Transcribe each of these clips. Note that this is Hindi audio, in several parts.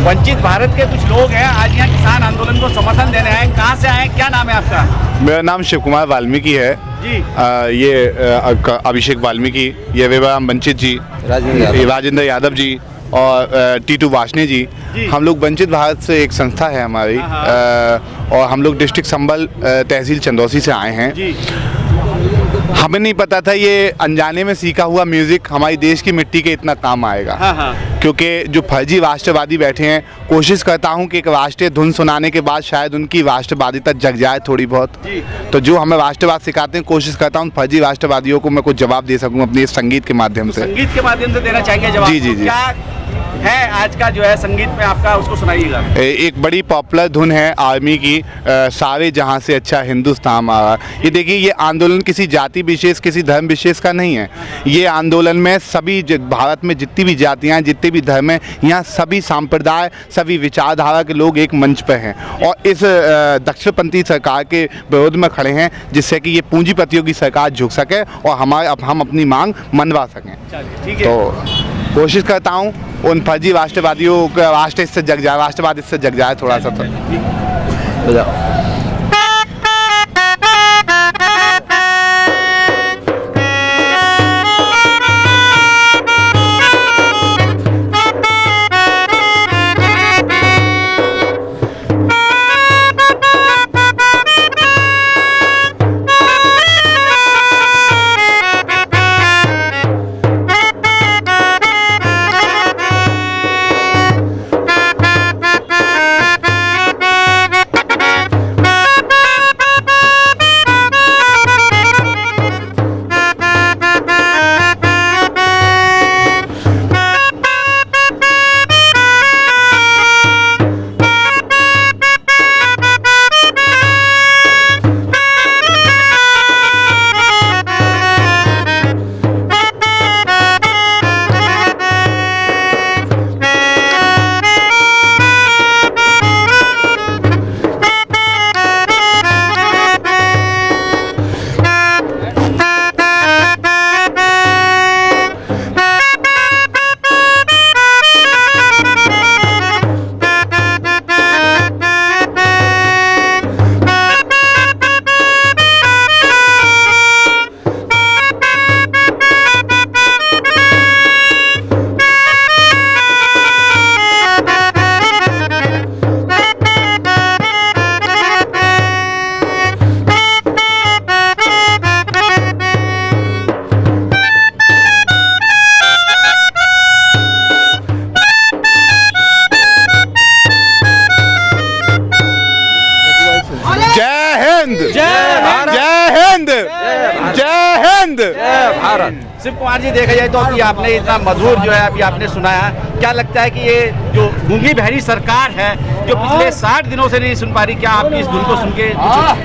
वंचित भारत के कुछ लोग हैं आज यहाँ किसान आंदोलन को समर्थन देने आए, कहाँ से आए, क्या नाम है आपका? मेरा नाम शिव कुमार वाल्मीकि है जी। ये अभिषेक वाल्मीकि, ये विवाह वंचित जी, राजेंद्र यादव जी और टीटू वाशने जी। हम लोग वंचित भारत से एक संस्था है हमारी, और हम लोग डिस्ट्रिक्ट संबल तहसील चंदौसी से आए हैं जी। हमें नहीं पता था ये अनजाने में सीखा हुआ म्यूजिक हमारी देश की मिट्टी के इतना काम आएगा। क्योंकि जो फर्जी राष्ट्रवादी बैठे हैं, कोशिश करता हूं कि एक राष्ट्रीय धुन सुनाने के बाद शायद उनकी राष्ट्रवादिता जग जाए थोड़ी बहुत। तो जो हमें राष्ट्रवाद सिखाते हैं, कोशिश करता हूं फर्जी राष्ट्रवादियों को मैं कुछ जवाब दे सकूं अपने संगीत के माध्यम से। संगीत के माध्यम से देना चाहेंगे जवाब? जी जी जी। क्या है आज का जो है संगीत में आपका, उसको सुनाइएगा। एक बड़ी पॉपुलर धुन है आर्मी की, सारे जहां से अच्छा हिंदुस्तान हमारा। ये देखिए, ये आंदोलन किसी जाति विशेष, किसी धर्म विशेष का नहीं है। ये आंदोलन में सभी भारत में जितनी भी जातियां हैं, जितने भी धर्म हैं, यहाँ सभी संप्रदाय, सभी विचारधारा के लोग एक मंच पर हैं और इस दक्षिणपंथी सरकार के विरोध में खड़े हैं, जिससे कि ये पूंजीपतियों की सरकार झुक सके और हम अपनी मांग मनवा सकें। तो कोशिश करता हूँ उन फर्जी राष्ट्रवादियों का राष्ट्र इससे जग जाए, राष्ट्रवाद इससे जग जाए थोड़ा सा। तो शिव कुमार जी, देखा जाए तो अभी आपने इतना मधुर जो है अभी आपने सुनाया, क्या लगता है कि ये जो गूंगी बहरी सरकार है जो पिछले 60 दिनों से नहीं सुन पा रही, क्या आप इस धुन को सुन के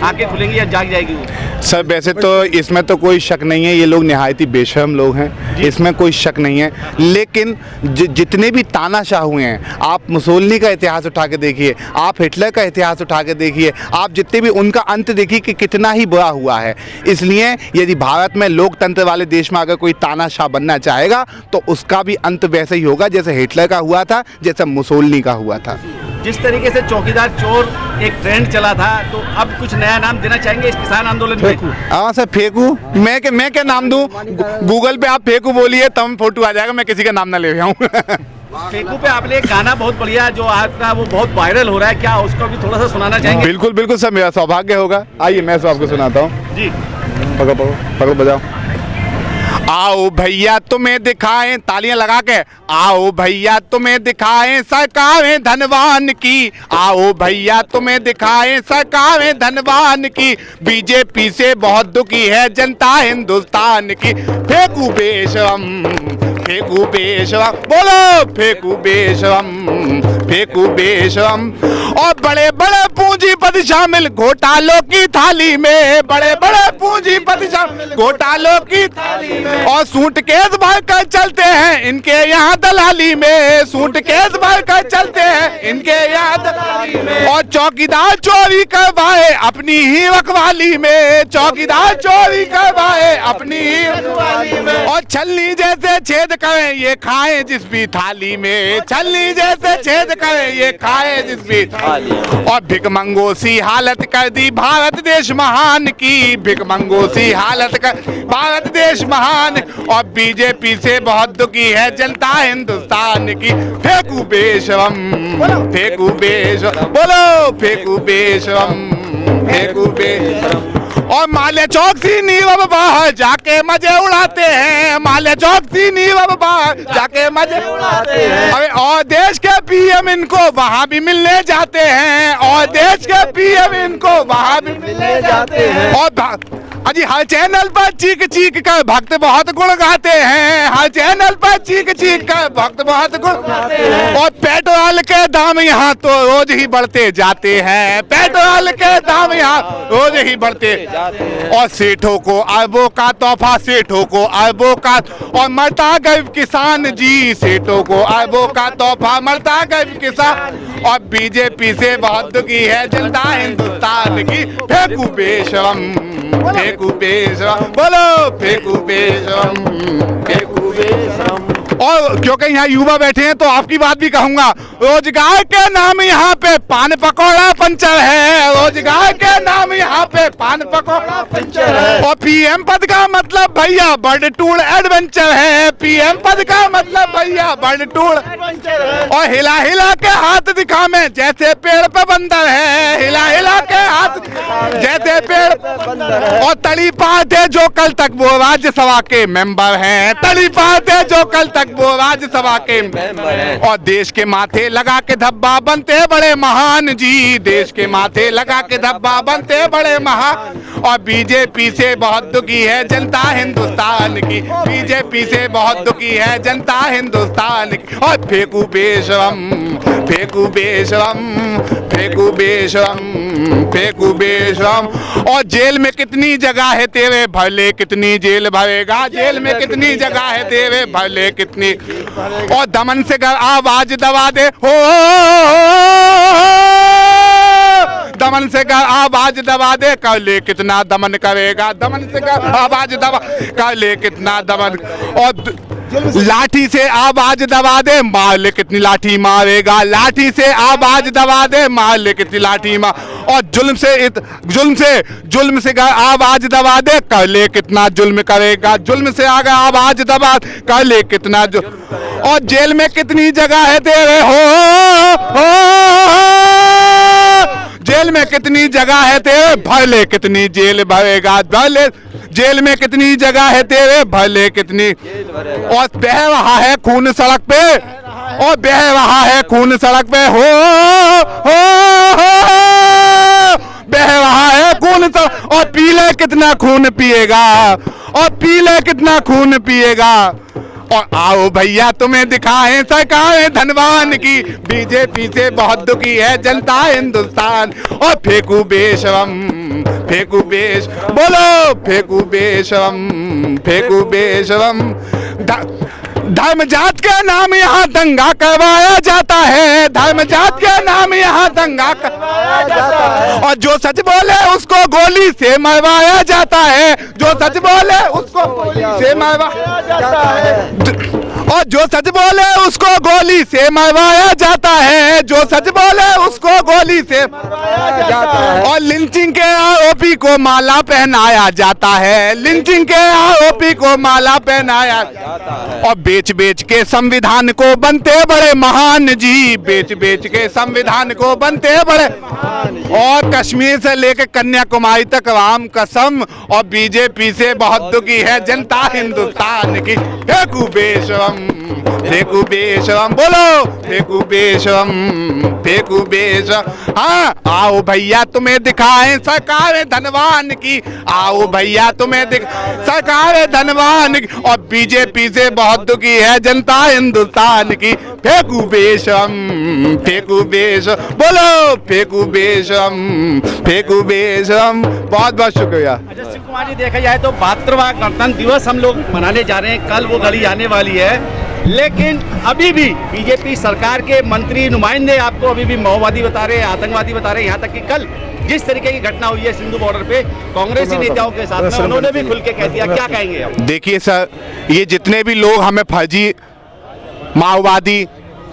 आंखें खुलेंगी या जाग जाएगी? सर वैसे तो इसमें तो कोई शक नहीं है, ये लोग निहायती बेशर्म लोग हैं, इसमें कोई शक नहीं है। लेकिन जितने भी तानाशाह हुए हैं, आप मुसोलिनी का इतिहास उठा के देखिए, आप हिटलर का इतिहास उठा के देखिए, आप जितने भी उनका अंत देखिए कि कितना ही बुरा हुआ है। इसलिए यदि भारत में लोकतंत्र वाले देश में अगर कोई तानाशाह बनना चाहेगा तो उसका भी अंत वैसे ही होगा जैसे हिटलर का हुआ था, जैसे मुसोलिनी का हुआ था। जिस तरीके से चौकीदार चोर एक ट्रेंड चला था, तो अब कुछ नया नाम देना चाहेंगे इस किसान आंदोलन में? हाँ सर, फेंकू, मैं क्या नाम दूं? गूगल पे आप फेंकू बोलिए तब फोटो आ जाएगा, मैं किसी का नाम ना ले आऊँ। फेंकू पे आपने एक गाना बहुत बढ़िया जो आपका वो बहुत वायरल हो रहा है, क्या उसको भी थोड़ा सा सुनाना चाहेंगे? बिल्कुल बिल्कुल सर, मेरा सौभाग्य होगा। आइए मैं आपको सुनाता हूँ जी। पकड़ो बजाओ। आओ भैया तुम्हें दिखाएं, तालियां लगा के, आओ भैया तुम्हें दिखाएं सरकारें धनवान की, आओ भैया तुम्हें दिखाएं सरकारें धनवान की, बीजेपी से बहुत दुखी है जनता हिंदुस्तान की। फेंकू बेशरम, फेंकू बेशरम, बोलो फेंकू बेशरम, फेंकू बेशरम। और बड़े बड़े पूंजीपति शामिल घोटालों की थाली में, बड़े बड़े पूंजीपति शामिल घोटालों की थाली में, और सूटकेस भर कर चलते हैं इनके यहाँ दलाली में, सूटकेस भर कर चलते हैं इनके यहाँ दलाली में, और चौकीदार चोरी करवाए अपनी ही रखवाली में, चौकीदार चोरी करवाए अपनी ही रखवाली में, और छलनी जैसे छेद करें ये खाएं जिस भी थाली में, छलनी जैसे छेद करे ये खाए जिस बीच। और भिकमंगों सी हालत कर दी भारत देश महान की, भिकमंगों सी हालत कर भारत देश महान। और बीजेपी से बहुत दुखी है जनता हिंदुस्तान की। फेंकू बेशरम, फेंकू बेशरम, बोलो फेंकू बेशरम, फेंकू बेशरम। और माले चौक सी नीरव बाहर जाके मजे उड़ाते हैं, माले चौक सी नीरव बाहर जाके मजे उड़ाते हैं। अरे और देश के पीएम इनको वहाँ भी मिलने जाते हैं, और देश के पीएम इनको वहाँ भी मिलने जाते हैं। और अजी हर चैनल पर चीख चीख कर भक्त बहुत गुण गाते हैं, हर चैनल पर चीख चीख कर भक्त बहुत गुण गाते हैं। और पेट्रोल के दाम यहाँ तो रोज ही बढ़ते जाते हैं, पेट्रोल के दाम यहाँ रोज ही बढ़ते। और सेठों को अरबों का तोहफा, सेठों को अरबों का। और मरता गरीब किसान जी, सेठों को अरबों का तोहफा, मरता गरीब किसान। और बीजेपी से बहुत दुखी है जनता हिंदुस्तान की। फेंकू बेशरम, फेंकू बेशरम, बोलो फेंकू बेशरम, फेंकू बेशरम। और क्योंकि यहाँ युवा बैठे हैं तो आपकी बात भी कहूंगा। रोजगार के नाम यहाँ पे पान पकौड़ा पंचर है, रोजगार के नाम यहाँ पे पान पकौड़ा पंचर है। और पीएम पद का मतलब भैया बर्ड टूर एडवेंचर है, पीएम पद का मतलब भैया बर्ड टूर एडवेंचर है। और हिला हिला के हाथ दिखा में जैसे पेड़ पे बंदर है, हिला हिला के हाथ जैसे पेड़ पे बंदर है। और तली पाते जो कल तक वो राज्यसभा के मेंबर हैं, तली पाते जो कल तक वो राज्यसभा के मेंबर हैं। और देश के माथे लगा के धब्बा बनते बड़े महान जी, देश के माथे लगा के धब्बा बनते बड़े महान। और बीजेपी से बहुत दुखी है जनता हिंदुस्तान की, बीजेपी से बहुत दुखी है जनता हिंदुस्तान की। और फेंकू बेशरम, फेंकू बेशरम, फेंकू बेशरम, फेंकू बेशरम। और जेल में कितनी जगह है तेरे भले, कितनी जेल भरेगा, जेल में कितनी जगह है तेरे भले कितनी। और दमन से गर आवाज दबा दे हो, दमन से कर आवाज दबा दे, कर ले कितना दमन करेगा, दमन से कर आवाज दबा, कर ले कितना दमन। और लाठी से आवाज दबा दे, मार ले कितनी लाठी मारेगा, लाठी से आवाज दबा दे, मार ले कितनी लाठी मार। और जुल्म से आवाज दबा दे, कर ले कितना जुल्म करेगा, जुल्म से आगे आवाज दबा, कर ले कितना जुल्म। और जेल में कितनी जगह है तेरे हो, जेल में कितनी जगह है तेरे भले, कितनी जेल भरेगा, भले जेल में कितनी जगह है तेरे भले कितनी। और बह रहा है खून सड़क पे, और बह रहा है खून सड़क पे हो, बह रहा है खून सड़क। और पीले कितना खून पिएगा, और पीले कितना खून पिएगा। और आओ भैया तुम्हें दिखाएं सरकार धनवान की, बीजेपी से बहुत दुखी है जनता हिंदुस्तान। और फेंकू बेशरम, फेंकू बेश, बोलो फेंकू बेशरम, फेंकू बेशरम। धर्म जात के नाम यहाँ दंगा करवाया जाता है, धर्म जात के नाम यहाँ दंगा करवाया जाता है। और जो सच बोले उसको गोली से मरवाया जाता है, जो सच बोले उसको गोली से मरवाया जाता है। और जो सच बोले उसको गोली से मरवाया जाता है, जो सच बोले उसको गोली से मरवाया जाता है। और लिंचिंग के आरोपी को माला पहनाया जाता है, लिंचिंग के आरोपी को माला पहनाया जाता है। और बेच बेच के संविधान को बनते बड़े महान जी, बेच बेच के संविधान को बनते बड़े महान। और कश्मीर से लेकर कन्याकुमारी तक राम कसम। और बीजेपी से बहुत दुखी है जनता हिंदुस्तान की। फेंकू बेशरम, फेंकू बेशरम, बोलो फेंकू बेशरम, फेंकू बेशरम। हाँ आओ भैया तुम्हें दिखाएं सरकार धनवान की, आओ भैया तुम्हें सरकार धनवान की। और बीजेपी से बहुत दुखी है जनता हिंदुस्तान की। फेंकू बेशरम, फेंकू बेशरम, बोलो फेंकू बेशरम, फेंकू बेशरम। बहुत बहुत शुक्रिया। अच्छा शिव कुमार जी, देखा जाए तो 72वां गणतंत्र दिवस हम लोग मनाने जा रहे हैं, कल वो घड़ी आने वाली है, लेकिन अभी भी बीजेपी सरकार के मंत्री नुमाइंदे आपको अभी भी माओवादी बता रहे हैं, आतंकवादी बता रहे हैं। यहाँ तक कि कल जिस तरीके की घटना हुई है सिंधु बॉर्डर पे कांग्रेसी नेताओं के साथ में, उन्होंने भी खुल के कह दिया। क्या कहेंगे आप? देखिए सर, ये जितने भी लोग हमें फर्जी माओवादी,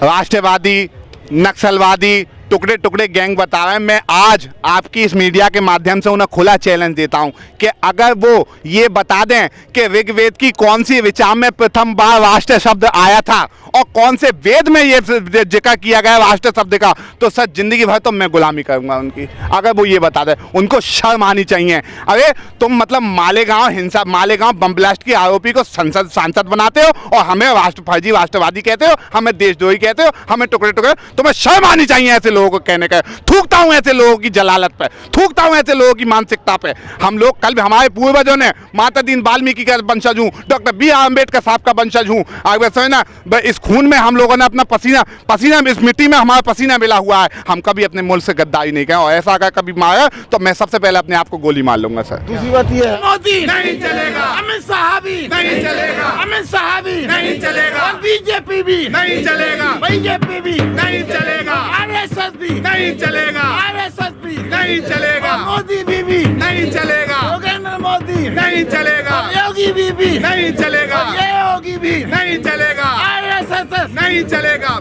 राष्ट्रवादी, नक्सलवादी टुकड़े टुकड़े गैंग बता रहे हैं। मैं आज आपकी इस मीडिया के माध्यम से उन्हें खुला चैलेंज देता हूं कि अगर वो ये बता दें कि ऋग्वेद की कौन सी ऋचा में प्रथम बार राष्ट्र शब्द आया था और कौन से वेद में ये जिक्र किया गया राष्ट्र शब्द का, तो सर जिंदगी भर तो मैं गुलामी करूंगा उनकी। अगर वो ये बता दें, उनको शर्म आनी चाहिए। अरे तुम मतलब मालेगांव बम ब्लास्ट की आरोपी को सांसद बनाते हो और हमें फर्जी राष्ट्रवादी कहते हो, हमें देशद्रोही कहते हो, हमें टुकड़े टुकड़े। तुम्हें शर्म आनी चाहिए ऐसे लोगों को कहने का। थूकता हूं ऐसे लोगों की जलालत पे, थूकता हूं ऐसे लोगों की मानसिकता पे। हम लोग कल हमारे पूर्वजों ने माता दीन वाल्मीकि का वंशज हूं, डॉक्टर B.R. अम्बेडकर साहब का वंशज हूं। आगे समझना, इस खून में हम लोगों ने अपना पसीना इस मिट्टी में हमारा पसीना मिला हुआ है। हम कभी अपने मुल्क से गद्दारी नहीं किया और ऐसा अगर कभी मारा तो मैं सबसे पहले अपने आप को गोली मार लूंगा सर। दूसरी बात ये है, मोदी नहीं चलेगा, अमित शाह भी नहीं चलेगा, अमित शाह भी नहीं चलेगा, और बीजेपी भी नहीं चलेगा, बीजेपी भी नहीं चलेगा, आरएसएस भी नहीं चलेगा, आरएसएस भी नहीं चलेगा, और मोदी भी नहीं चलेगा, योगेंद्र मोदी नहीं चलेगा, और योगी भी नहीं चलेगा, और ये योगी भी नहीं चलेगा, आरएसएस नहीं चलेगा,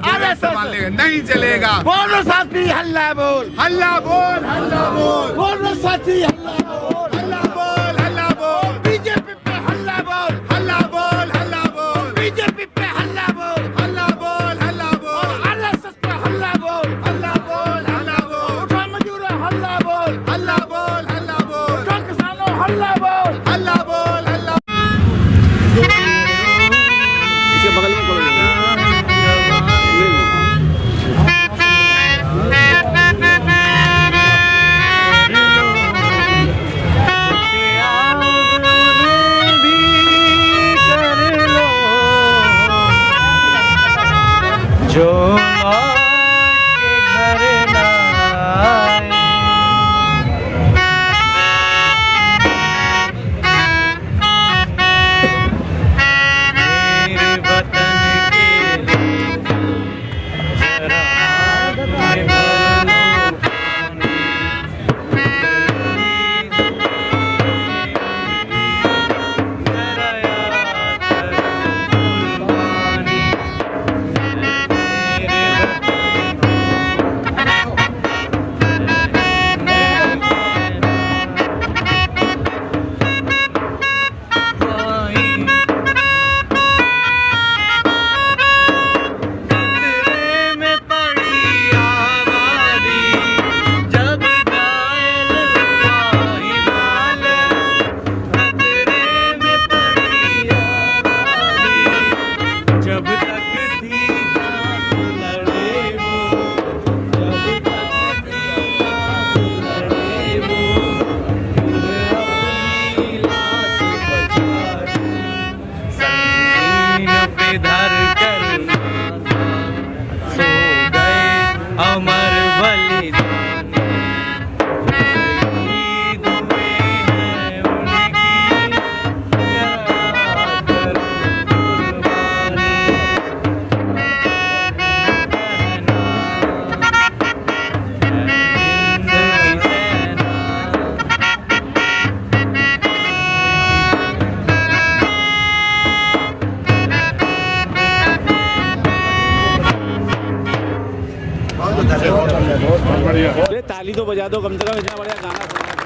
नहीं चलेगा। बोलो साथी हल्ला बोल, हल्ला बोल, हल्ला बोल, बोलो साथी हल्ला बोल, हल्ला बोल, हल्ला बोल, बीजेपी पे हल्ला बोल, हल्ला बोल, हल्ला बोल, बीजेपी पे हल्ला बोल, हल्ला बोल, हल्ला बोल, आरएसएस पे हल्ला बोल, हल्ला बोल, हल्ला बोल, उठा मजदूरों हल्ला बोल, हल्ला बोल, हल्ला बोल, उठा किसानों हल्ला बोल, हल्ला बोल, हल्ला जो लौट के घर ना आए, मेरे वतन के लिए जरा हाथ में भर लो पानी, जरा याद करो कुर्बानी। जब तक थी सांस लड़े वो, जब तक थी सांस लड़े वो, अपनी लाश बचाई, संगीन पे धर कर माथा, सो गए अमर बलिदानी, शहीद हुए हैं उनकी, याद करो कुर्बानी। ताली तो बजा दो कम से कम, इतना बढ़िया गाना सुना।